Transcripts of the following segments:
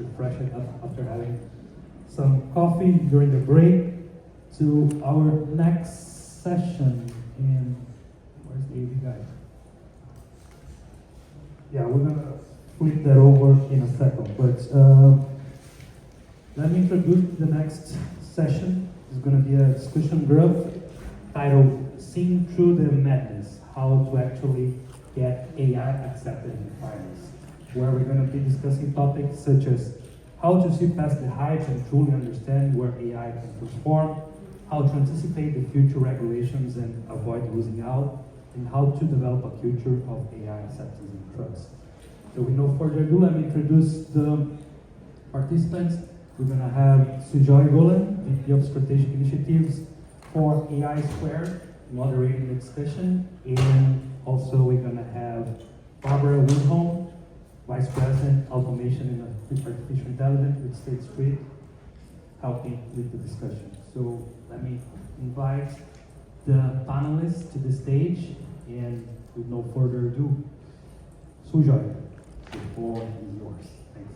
refresh it up after having some coffee during the break to our next session. And where's the AV guy? Yeah, we're gonna flip that over in a second, but let me introduce the next session. It's gonna be a discussion group titled Seeing Through the Madness, How to Actually Get AI Accepted in Finance, where we're gonna be discussing topics such as how to see past the hype and truly understand where AI can transform, how to anticipate the future regulations and avoid losing out, and how to develop a culture of AI acceptance and trust. So with no further ado, let me introduce the participants. We're going to have Sujoy Golan, VP of Strategic Initiatives for AI Squared, moderating the discussion. And also we're going to have Barbara Woodholm, Vice President, Automation and Artificial Intelligence with State Street, helping with the discussion. So let me invite the panelists to the stage, and with no further ado, Sujoy, the floor is yours. Thanks.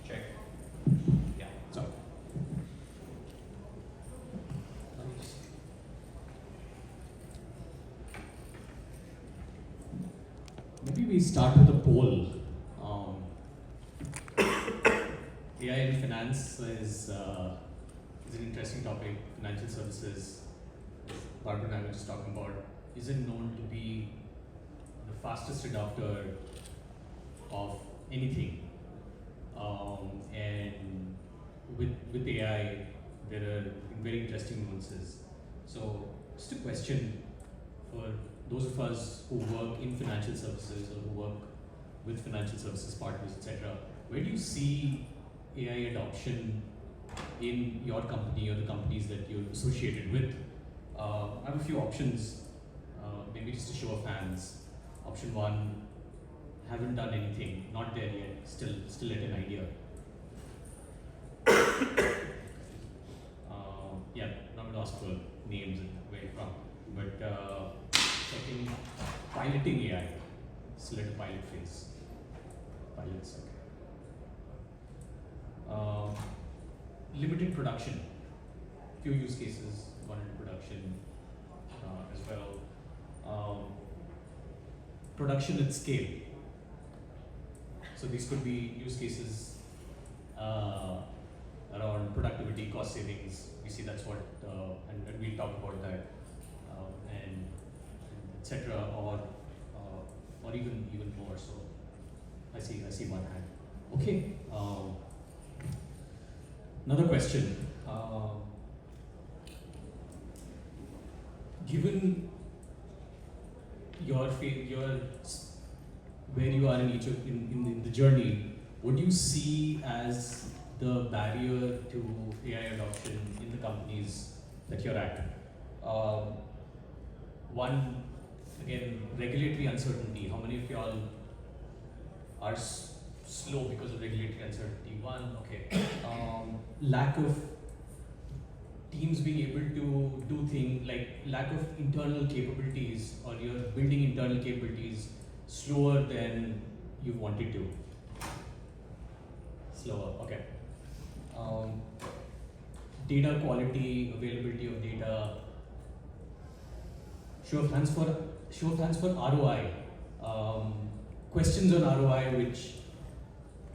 Check. Yeah, so. Maybe we start with a poll. AI in finance is an interesting topic. Financial services, as Barbara and I were just talking about, isn't known to be the fastest adopter of anything. And with AI, there are very interesting nuances. So, just a question for those of us who work in financial services or who work with financial services partners, etc. Where do you see AI adoption in your company or the companies that you're associated with? I have a few options, maybe just a show of hands. Option one, haven't done anything, not there yet, still at an idea. Yeah, not going to ask for names and where you're from, but second, piloting AI, still at a pilot phase. Pilots, okay. Limited production, few use cases, gone into production as well. Production at scale. So these could be use cases around productivity, cost savings. We see that's what, and we'll talk about that, and etc. Or even more. So I see one hand. Okay. Another question. Given your where you are in each of in the journey, what do you see as the barrier to AI adoption in the companies that you're at? One, again, regulatory uncertainty. How many of y'all are slow because of regulatory uncertainty? One, okay. Lack of teams being able to do things, like lack of internal capabilities, or you're building internal capabilities slower than you wanted to. Slower, okay. Data quality, availability of data. Show of hands for ROI. Questions on ROI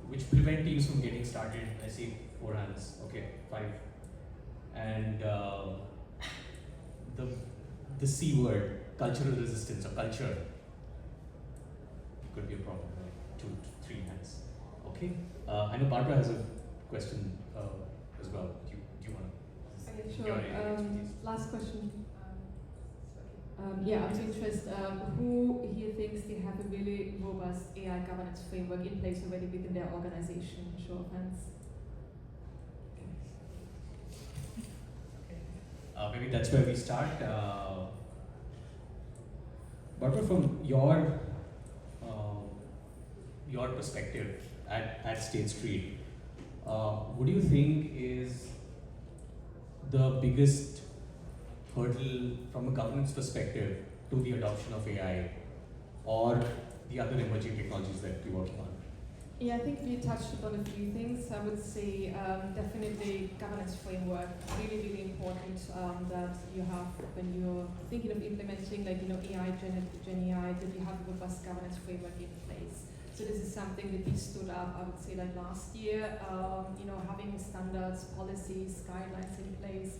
which prevent teams from getting started. I see 4 hands. Okay, 5. And the C word, cultural resistance or culture, could be a problem. Right? 2 to 3 hands. Okay. I know Barbara has a question as well. Do you want to? Okay, sure. Last question. Yeah, I'm interested. Who here thinks they have a really robust AI governance framework in place already within their organization? Show of hands. Maybe that's where we start. Barbara, from your perspective at State Street, what do you think is the biggest hurdle from a governance perspective to the adoption of AI or the other emerging technologies that you're working on? Yeah, I think we touched upon a few things. I would say definitely governance framework, really, really important that you have when you're thinking of implementing AI, Gen AI, that you have a robust governance framework in place. So this is something that we stood up, I would say last year, having standards, policies, guidelines in place,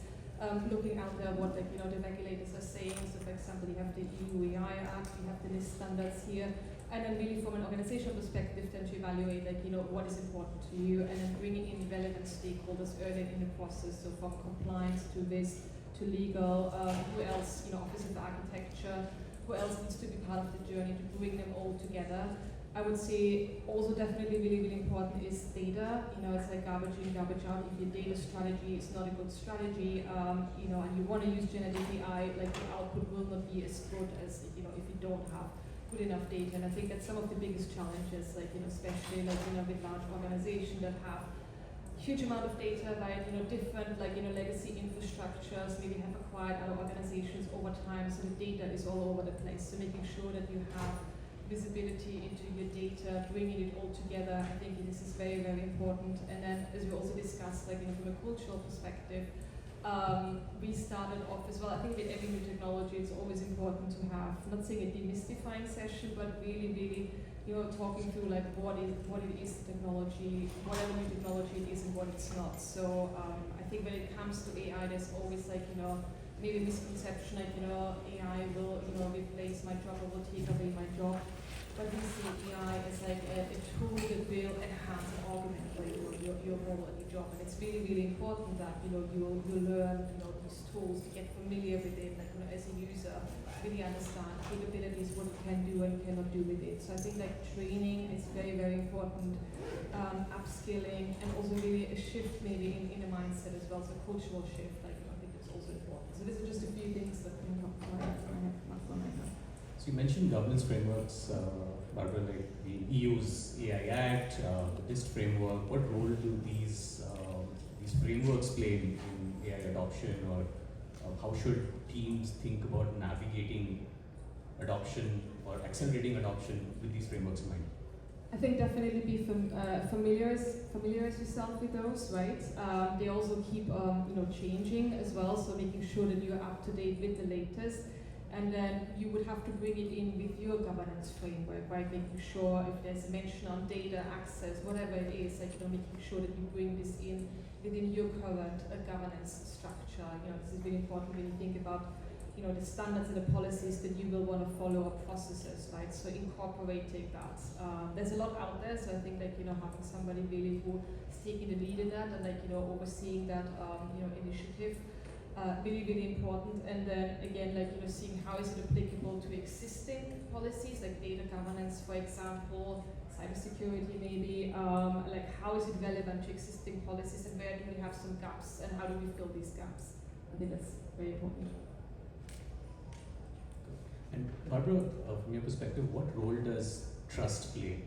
looking out there what the regulators are saying. So for example, you have the EU AI Act, you have the NIST standards here, and then really from an organizational perspective then to evaluate what is important to you, and then bringing in relevant stakeholders early in the process, so from compliance to risk to legal, who else, Office of Architecture, who else needs to be part of the journey to bring them all together. I would say also definitely really, really important is data. It's like garbage in, garbage out. If your data strategy is not a good strategy, and you want to use generative AI, the output will not be as good as, if you don't have good enough data. And I think that's some of the biggest challenges, especially with large organizations that have huge amount of data, right? Different legacy infrastructures, maybe have acquired other organizations over time, so the data is all over the place. So making sure that you have visibility into your data, bringing it all together, I think this is very, very important. And then, as we also discussed, from a cultural perspective, we started off as well. I think with every new technology, it's always important to have, not saying a demystifying session, but really, really, talking through what it is technology, whatever new technology it is and what it's not. So I think when it comes to AI, there's always maybe misconception AI will replace my job or will take away my job. But we see AI as a tool that will enhance and augment your role and your job. And it's really, really important that you learn these tools, to get familiar with it, as a user, really understand capabilities, what you can do and cannot do with it. So I think training is very, very important, upskilling, and also really a shift maybe in the mindset as well, so a cultural shift, I think it's also important. So these are just a few things that can come from my head. So you mentioned governance frameworks, Barbara, like the EU's AI Act, the NIST framework. What role do these frameworks play in AI adoption, or how should teams think about navigating adoption or accelerating adoption with these frameworks in mind? I think definitely be familiarize yourself with those, right? They also keep changing as well, so making sure that you're up to date with the latest. And then you would have to bring it in with your governance framework, right? Making sure if there's a mention on data access, whatever it is, making sure that you bring this in within your current governance structure. This is really important when you think about the standards and the policies that you will want to follow or processes, right? So incorporating that. There's a lot out there, so I think having somebody really who is taking the lead in that and overseeing that initiative. Really, really important. And then again, seeing how is it applicable to existing policies, like data governance, for example, cybersecurity maybe, how is it relevant to existing policies, and where do we have some gaps, and how do we fill these gaps? I think that's very important. And Barbara, from your perspective, what role does trust play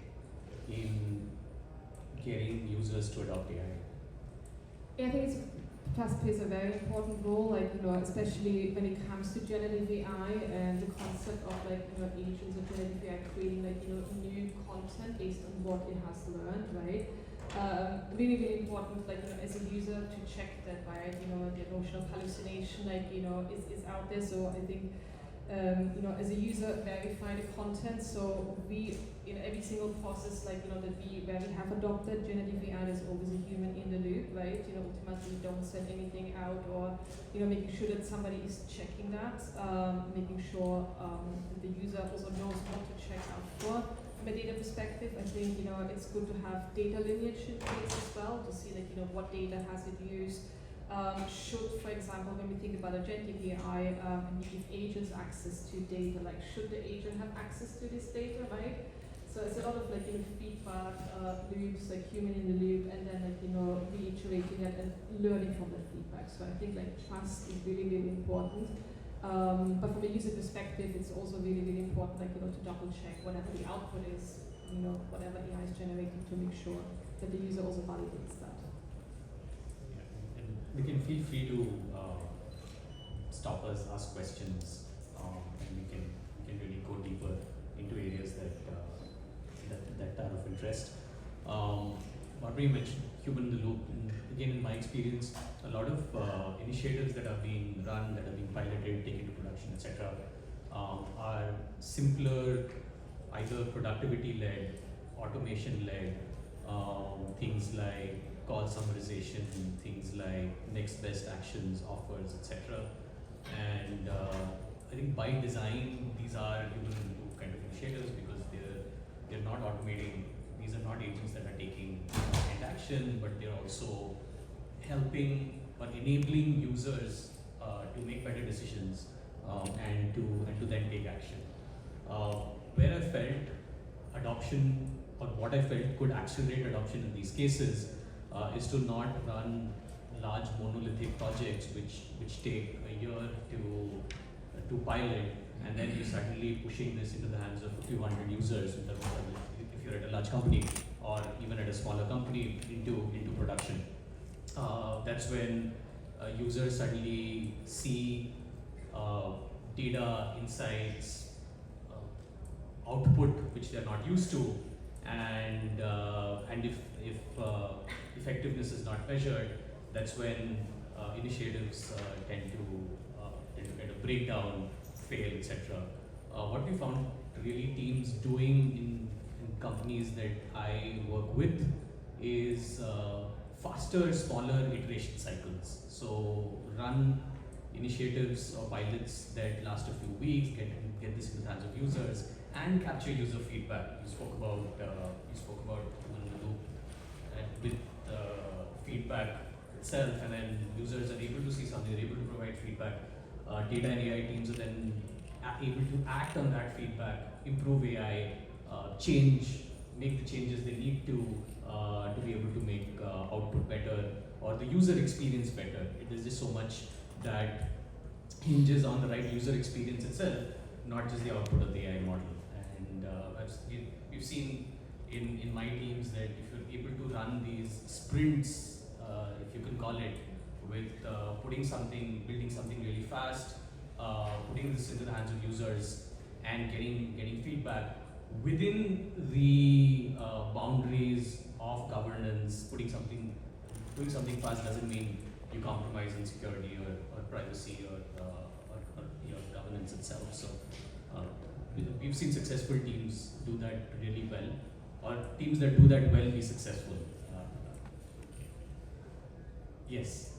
in getting users to adopt AI? Yeah, I think trust plays a very important role, especially when it comes to generative AI and the concept of agents of generative AI creating new content based on what it has learned, right? Really, really important, as a user to check that, right? The notion of hallucination, is out there. So I think, as a user, verify the content. So we, in every single process, where we have adopted generative AI, there's always a human in the loop, right? Ultimately, don't send anything out, or making sure that somebody is checking that, making sure that the user also knows what to check out for. From a data perspective, I think it's good to have data lineage in place as well to see what data has it used. Should, for example, when we think about agentic AI, and you give agents access to data, should the agent have access to this data, right? So it's a lot of feedback loops, human in the loop, and then reiterating it and learning from that feedback. So I think trust is really, really important. But from a user perspective, it's also really, really important, to double check whatever the output is, whatever AI is generating, to make sure that the user also validates that. We can feel free to stop us, ask questions, and we can really go deeper into areas that are of interest. Barbara, you mentioned human in the loop, and again, in my experience, a lot of initiatives that are being run, that are being piloted, taken to production, etc., are simpler, either productivity-led, automation-led, things like call summarization, things like next best actions, offers, etc. And I think by design, these are human in the loop kind of initiatives because they're not automating. These are not agents that are taking end action, but they're also helping or enabling users to make better decisions and to then take action. Where I felt adoption, or what I felt could accelerate adoption in these cases, is to not run large monolithic projects which take a year to pilot, and then you're suddenly pushing this into the hands of a few hundred users in terms of if you're at a large company or even at a smaller company into production. That's when users suddenly see data, insights, output which they're not used to, and if effectiveness is not measured, that's when initiatives tend to kind of break down, fail, etc. What we found really teams doing in companies that I work with is faster, smaller iteration cycles. So run initiatives or pilots that last a few weeks, get this in the hands of users, and capture user feedback. You spoke about human in the loop with feedback itself, and then users are able to see something, they're able to provide feedback. Data and AI teams are then able to act on that feedback, improve AI, make the changes they need to be able to make output better or the user experience better. It is just so much that hinges on the right user experience itself, not just the output of the AI model. And we've seen in my teams that if you're able to run these sprints, if you can call it, with building something really fast, putting this into the hands of users and getting feedback within the boundaries of governance. Doing something fast doesn't mean you compromise on security or privacy or your governance itself. So we've seen successful teams do that really well, or teams that do that well be successful. Yes.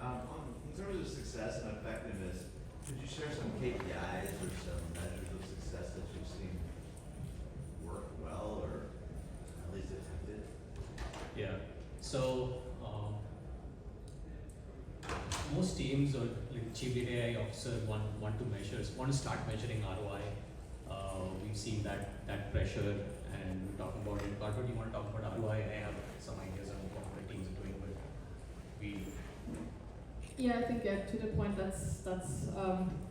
In terms of success and effectiveness, could you share some KPIs or some measures of success that you've seen work well or at least attempted? Yeah. So most teams or like chief data AI officer want to start measuring ROI. We've seen that pressure, and we're talking about it. Barbara, do you want to talk about ROI? I have some ideas on what my teams are doing, but Yeah, I think to the point that's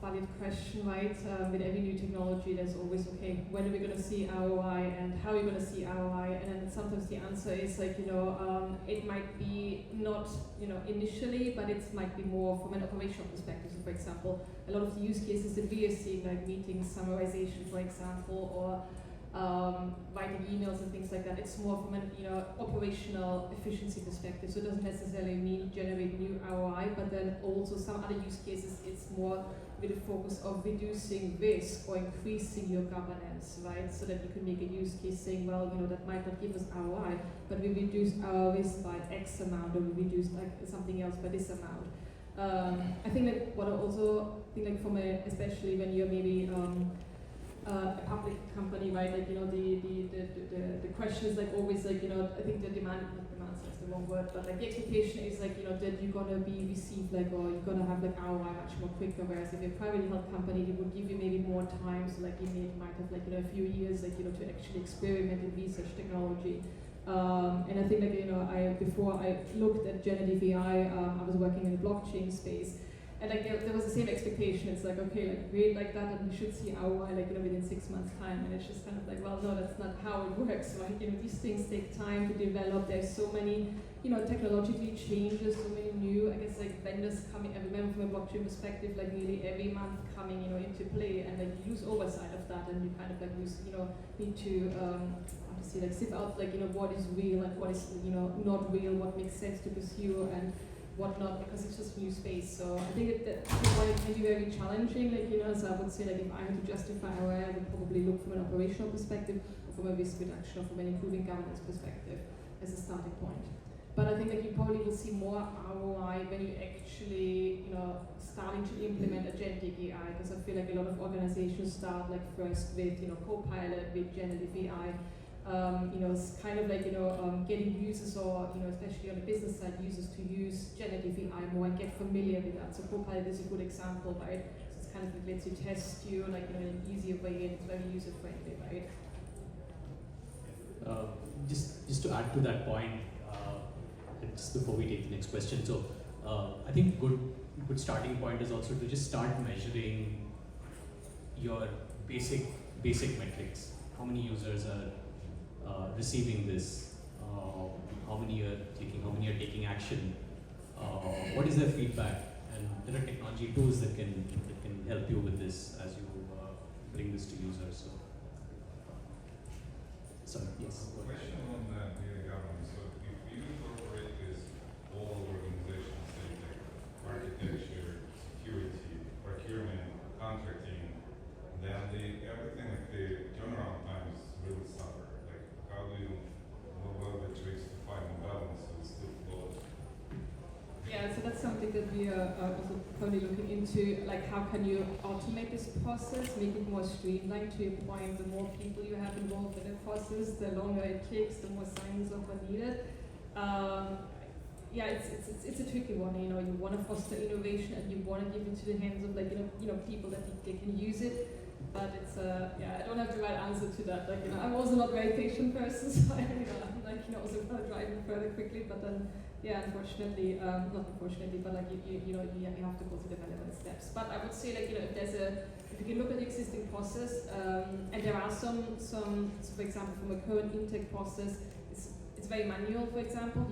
valid question, right? With every new technology, there's always when are we going to see ROI and how are we going to see ROI? And then sometimes the answer is it might be not initially, but it might be more from an operational perspective. So, for example, a lot of the use cases that we are seeing, like meeting summarization, for example, or writing emails and things like that, it's more from an operational efficiency perspective. So it doesn't necessarily mean generate new ROI, but then also some other use cases, it's more with the focus of reducing risk or increasing your governance, right? So that you can make a use case saying, well, that might not give us ROI, but we reduce our risk by X amount, or we reduce something else by this amount. I think what I also think especially when you're maybe a public company, right? The question is always I think the demand is the wrong word, but the expectation is that you're gonna be received or you're gonna have ROI much more quicker. Whereas if you're a privately held company, they would give you maybe more time, so you might have a few years to actually experiment and research technology. And I think before I looked at generative AI, I was working in the blockchain space. And like there was the same expectation. It's like, okay, like wait like that, and we should see ROI like within 6 months time. And it's just kind of like, well, no, that's not how it works, right? These things take time to develop. There's so many, technologically changes, so many new, I guess, like vendors coming. I remember from a blockchain perspective, like nearly every month coming, into play, and like you lose oversight of that, and you kind of like need to how to say, like sift out like what is real and what is not real, what makes sense to pursue and whatnot, because it's just new space. So I think that why it can be very challenging. So I would say, like, if I had to justify ROI, I would probably look from an operational perspective, or from a risk reduction, or from an improving governance perspective as a starting point. But I think that you probably will see more ROI when you actually, starting to implement agentic AI, because I feel like a lot of organizations start like first with, Copilot, with generative AI. It's kind of like, getting users or, especially on the business side, users to use generative AI more and get familiar with that. So Copilot is a good example, right? So it's kind of like lets you test you, like, in an easier way, and it's very user friendly, right? Just to add to that point, just before we take the next question, so I think good starting point is also to just start measuring your basic metrics. How many users are receiving this? How many are clicking? How many are taking action? What is their feedback? And there are technology tools that can help you with this as you bring this to users. So, yes. Question on data governance. So if you incorporate this all organizations, say like architecture, security, procurement, contracting, then everything like the turnaround times really suffer. Like how do you what are the tricks to find the balance so it's still flowing? Yeah, so that's something that we are also currently looking into, like how can you automate this process, make it more streamlined. To your point, the more people you have involved in the process, the longer it takes, the more signs off are needed. Yeah, it's a tricky one. You want to foster innovation and you want to give it to the hands of people that they can use it. But it's I don't have the right answer to that. I'm also not a very patient person, so I'm also want to drive it further quickly. But then, unfortunately, not unfortunately, but you have to go through the relevant steps. But I would say if you can look at the existing process, and there are some so for example, from a current intake process, it's very manual. For example,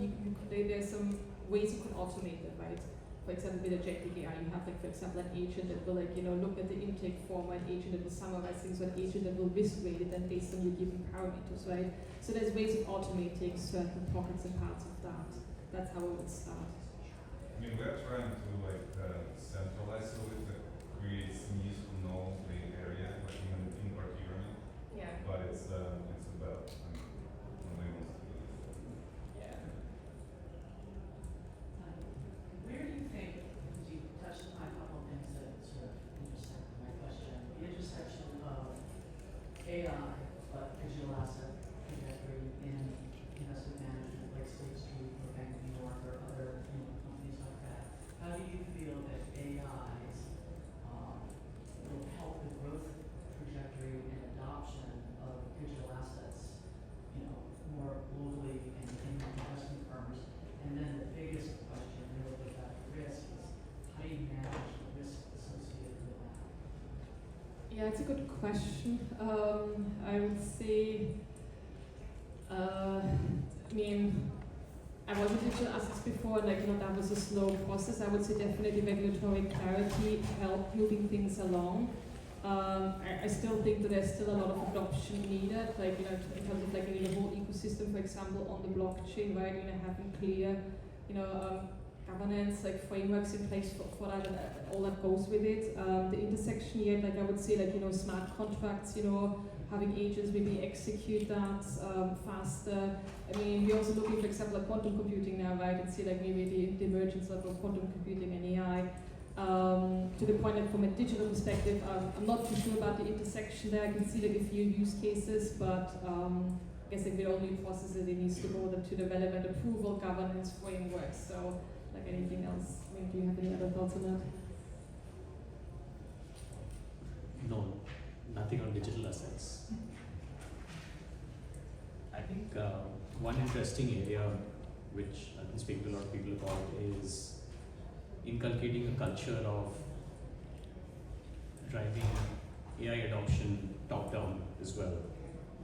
there's some ways you can automate it, right? For example, with agentic AI, you have, for example, an agent that will, look at the intake form, an agent that will summarize things, an agent that will risk rate it, and based on your given parameters, right? So there's ways of automating certain pockets and parts of that. That's how it would start. I mean, we're trying to centralize so it creates needs to know the area, like in procurement. Yeah. But it's about nobody wants to do this. Yeah. Where do you think, because you touched upon a couple of things that sort of intersect with my question, the intersection of AI, but digital asset trajectory in investment management, like State Street or Bank of New York or other companies like that. How do you feel that AIs will help the growth trajectory and adoption of digital assets, more globally and in investment firms? And then the biggest question, really, with that risk is how do you manage the risk associated with that? Yeah, it's a good question. I would say, I was in digital assets before, that was a slow process. I would say definitely regulatory clarity helped moving things along. I still think that there's still a lot of adoption needed, in terms of the whole ecosystem, for example, on the blockchain, right? Having clear, governance, frameworks in place for that, and all that goes with it. The intersection yet, I would say, smart contracts, having agents maybe execute that faster. We're also looking, for example, at quantum computing now, right? And see maybe the emergence of quantum computing and AI. To the point that from a digital perspective, I'm not too sure about the intersection there. I can see a few use cases, but I guess with all new processes, it needs to go to the relevant approval governance framework. So, anything else, do you have any other thoughts on that? No, nothing on digital assets. I think one interesting area which I've been speaking to a lot of people about is inculcating a culture of driving AI adoption top down as well.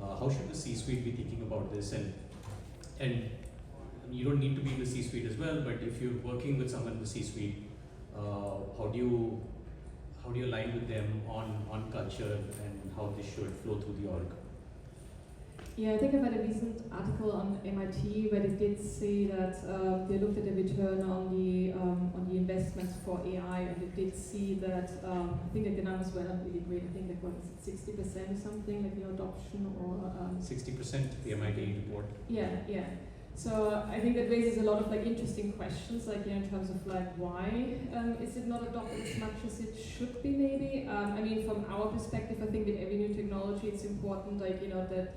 How should the C-suite be thinking about this? And you don't need to be in the C-suite as well, but if you're working with someone in the C-suite, how do you align with them on culture and how this should flow through the org? Yeah, I think I read a recent article on MIT where they did say that they looked at the return on the investments for AI, and they did see that I think that the numbers were not really great. I think like what is it, 60% or something, like adoption or 60%, the MIT report. Yeah. So I think that raises a lot of like interesting questions, like in terms of like why is it not adopted as much as it should be maybe? I mean, from our perspective, I think with every new technology, it's important like that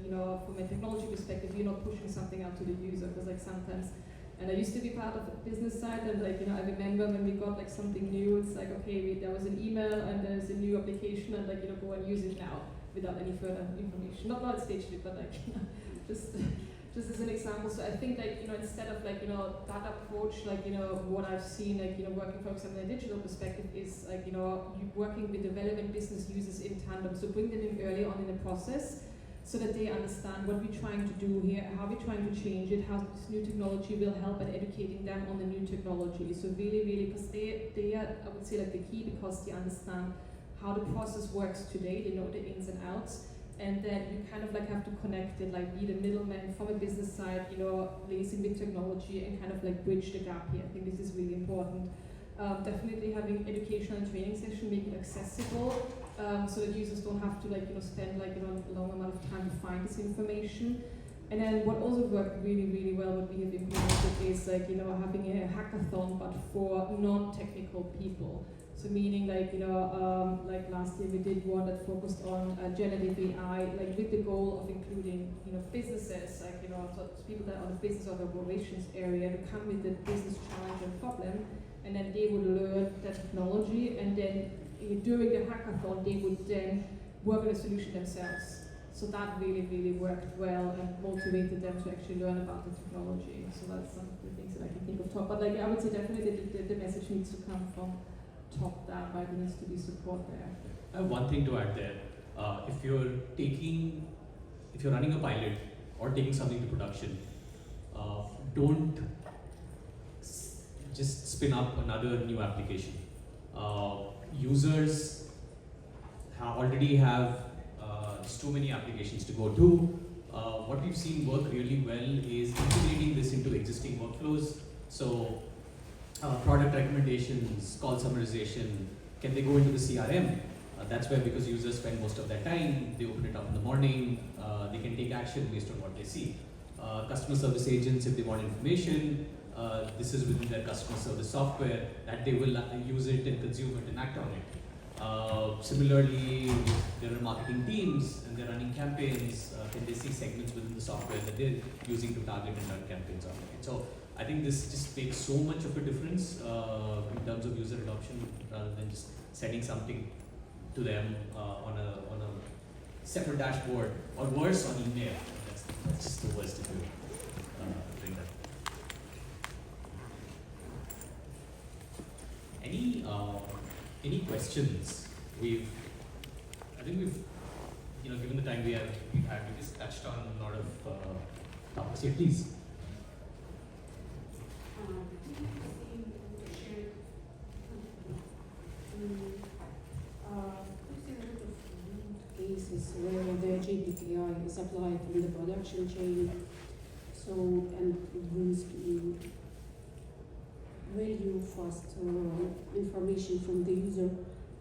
from a technology perspective, you're not pushing something out to the user, because like sometimes, and I used to be part of the business side, and like I remember when we got like something new, it's like okay, there was an email and there's a new application, and like go and use it now without any further information. Not at stage but like just as an example. So I think like instead of like that approach, like what I've seen like working for example in a digital perspective is like you working with the relevant business users in tandem. So bring them in early on in the process so that they understand what we're trying to do here, how we're trying to change it, how this new technology will help at educating them on the new technology. So really because they are, I would say, like the key, because they understand how the process works today, they know the ins and outs. And then you kind of like have to connect it, like be the middleman from a business side, liaising with technology and kind of like bridge the gap here. I think this is really important. Definitely having educational and training session, make it accessible, so that users don't have to like spend like a long amount of time to find this information. And then what also worked really well, what we have implemented is like having a hackathon, but for non-technical people. So meaning like like last year we did one that focused on generative AI, like with the goal of including businesses, like so people that are on the business or the operations area to come with the business challenge and problem, and then they would learn the technology, and then during the hackathon they would then work on a solution themselves. So that really worked well and motivated them to actually learn about the technology. So that's some of the things that I can think of top. But like I would say definitely the message needs to come from top down, right? There needs to be support there. I have one thing to add there. If you're running a pilot or taking something to production, don't just spin up another new application. Users already have too many applications to go to. What we've seen work really well is integrating this into existing workflows. So product recommendations, call summarization, can they go into the CRM? That's where, because users spend most of their time, they open it up in the morning, they can take action based on what they see. Customer service agents, if they want information, this is within their customer service software, that they will use it and consume it and act on it. Similarly, there are marketing teams and they're running campaigns, can they see segments within the software that they're using to target and run campaigns on it. So I think this just makes so much of a difference in terms of user adoption, rather than just sending something to them on a separate dashboard, or worse, on email. That's just the worst if you doing that. Any questions? I think we've given the time we just touched on a lot of topics here. Please. Cases where the GDPR is applied in the production chain, so and brings value fast information from the user,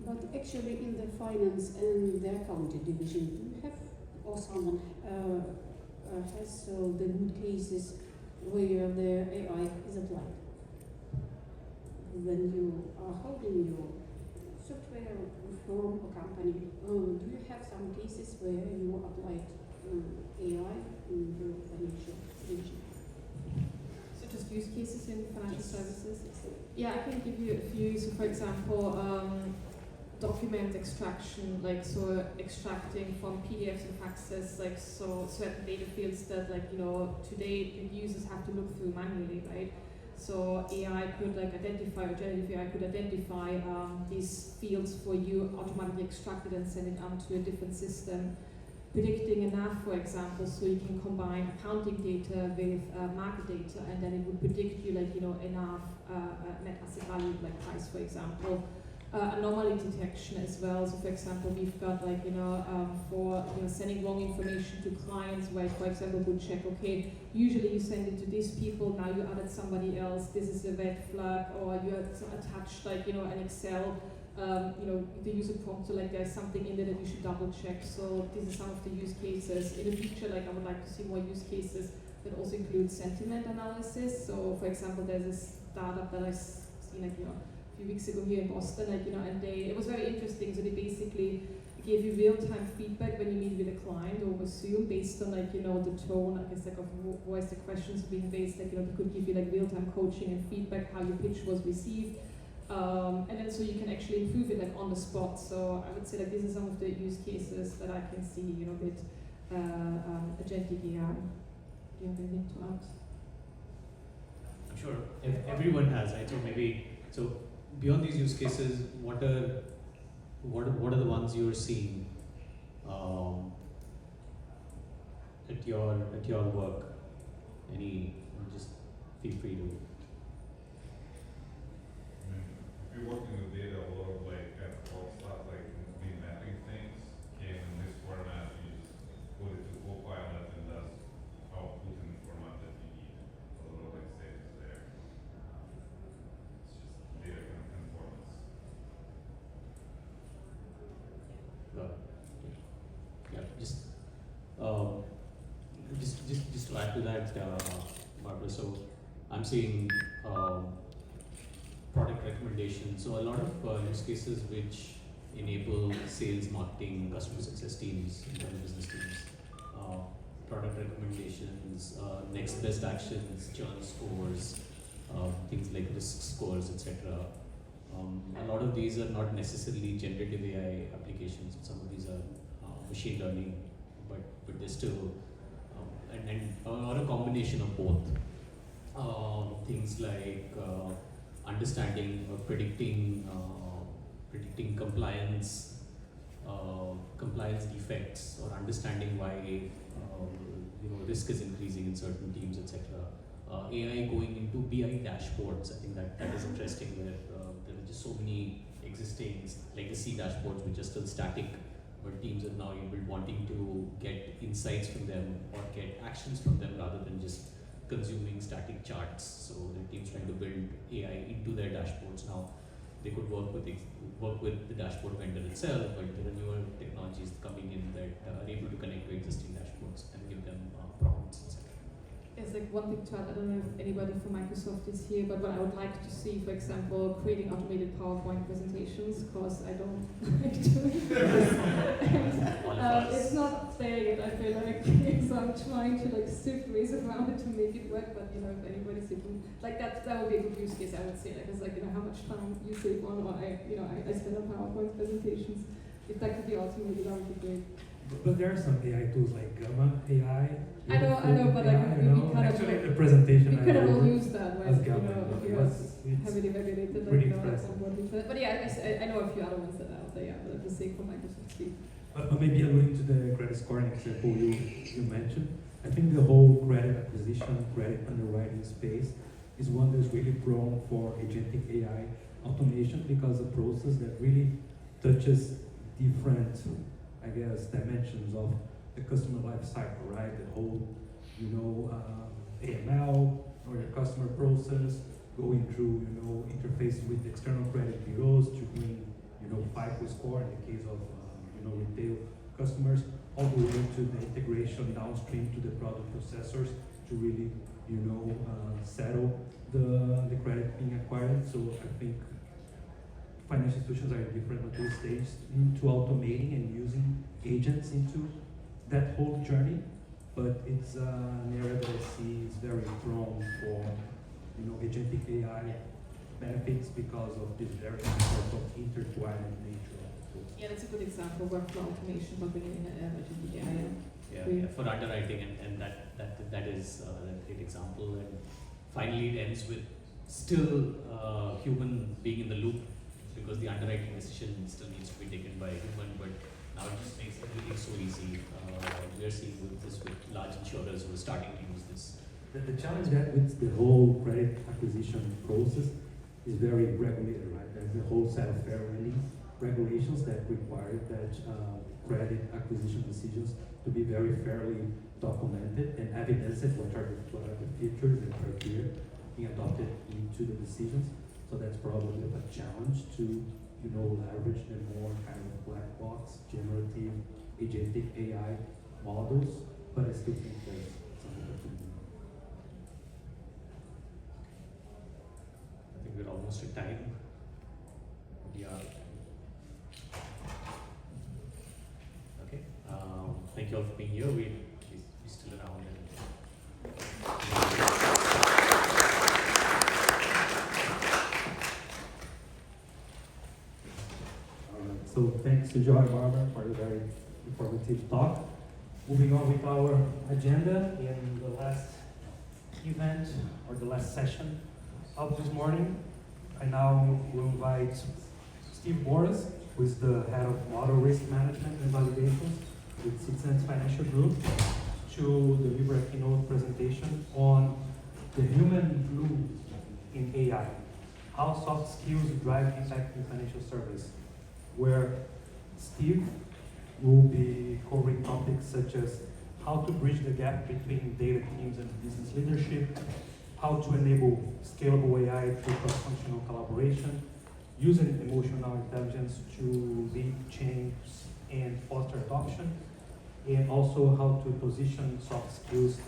but actually in the finance and the accounting division, do you have, or someone has the good cases where the AI is applied? When you are holding your software from a company, do you have some cases where you applied AI in the financial division? So just use cases in financial services? Yeah, I can give you a few. So for example, document extraction, like so extracting from PDFs and faxes, like so certain data fields that today the users have to look through manually, right? So AI could like identify, or generative AI could identify these fields for you, automatically extract it and send it onto a different system. Predicting enough, for example, so you can combine accounting data with market data, and then it would predict you like enough net asset value, like price, for example. Anomaly detection as well. So, for example, we've got like for sending wrong information to clients, where for example would check, okay, usually you send it to these people, now you added somebody else. This is a red flag, or you attached like an Excel. The user prompt, so like there's something in there that you should double check. So these are some of the use cases. In the future, like I would like to see more use cases that also include sentiment analysis. So for example, there's a startup that I've seen a few weeks ago here in Boston, and it was very interesting. So they basically gave you real-time feedback when you meet with a client over Zoom based on the tone, I guess of voice, the questions being raised. They could give you real-time coaching and feedback, how your pitch was received. And then so you can actually improve it on the spot. So I would say these are some of the use cases that I can see, with agentic AI. Do you have anything to add? I'm sure everyone has, right? So beyond these use cases, what are the ones you're seeing at your work? Just feel free to. If you're working with data, a lot of all stuff mapping things in this format, you just put it to Copilot and does output in the format that you need. A lot of status there. It's just data conformance. Just to add to that, Barbara. So I'm seeing. Product recommendations. So a lot of use cases which enable sales, marketing, customer success teams, internal business teams, product recommendations, next best actions, churn scores, things like risk scores, etc. A lot of these are not necessarily generative AI applications. Some of these are machine learning, but they're still or a combination of both. Things like understanding or predicting compliance defects, or understanding why risk is increasing in certain teams, etc. AI going into BI dashboards, I think that is interesting, where there are just so many existing legacy dashboards which are still static, but teams are now wanting to get insights from them or get actions from them rather than just consuming static charts. So the team's trying to build AI into their dashboards now. They could work with the dashboard vendor itself, but there are newer technologies coming in that are able to connect to existing dashboards and give them prompts, etc. It's one thing to add. I don't know if anybody from Microsoft is here, but what I would like to see, for example, creating automated PowerPoint presentations, because I don't like doing this. It's not there yet, I feel like. So I'm trying to sift ways around it to make it work, but if anybody's thinking, that would be a good use case, I would say. It's how much time you save on, or I spend on PowerPoint presentations. If that could be automated, that would be great. But there are some AI tools like Gamma AI. I know, but we kind actually of the presentation. we could have all used that, right? as Gamma, If you it's heavily regulated, pretty impressive. But yeah, I know a few other ones that are out there. Yeah, but the sake for Microsoft Suite. But maybe alluding to the credit scoring example you mentioned, I think the whole credit acquisition, credit underwriting space is one that's really prone for agentic AI automation, because the process that really touches different, I guess, dimensions of the customer life cycle, right? The whole, AML or your customer process, going through, interfaces with external credit bureaus to bring, FICO score in the case of, retail customers, all the way to the integration downstream to the product processors to really, settle the credit being acquired. So I think financial institutions are different at this stage into automating and using agents into that whole journey, but it's an area that I see is very prone for agentic AI benefits because of this very sort of intertwined nature of the tool. Yeah, that's a good example. Workflow automation, but bringing in agentic AI. Yeah, for underwriting, and that is a great example. And finally, it ends with still human being in the loop because the underwriting decision still needs to be taken by a human, but now it just makes everything so easy. We are seeing with this with large insurers who are starting to use this. The challenge that with the whole credit acquisition process is very regulated, right? There's a whole set of fair lending regulations that require that credit acquisition decisions to be very fairly documented and evidenced what are the features and criteria being adopted into the decisions. So that's probably a challenge to, leverage the more kind of black box, generative, agentic AI models, but I still think there's something that can be done. I think we're almost at time. Yeah. Okay. Thank you all for being here. We're still around. So thanks to Joy and Barbara for the very informative talk. Moving on with our agenda in the last event or the last session of this morning, I now will invite Steve Boris, who is the head of model risk management and validations with Citizens Financial Group, to deliver a keynote presentation on the human glue in AI, how soft skills drive impact in financial service, where Steve will be covering topics such as how to bridge the gap between data teams and business leadership, how to enable scalable AI through cross-functional collaboration, using emotional intelligence to lead change and foster adoption, and also how to position soft skills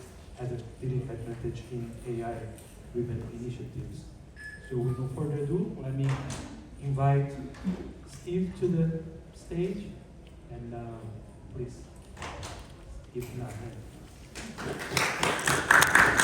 as a leading advantage in AI-driven initiatives. So with no further ado, let me invite Steve to the stage, and please give him a hand.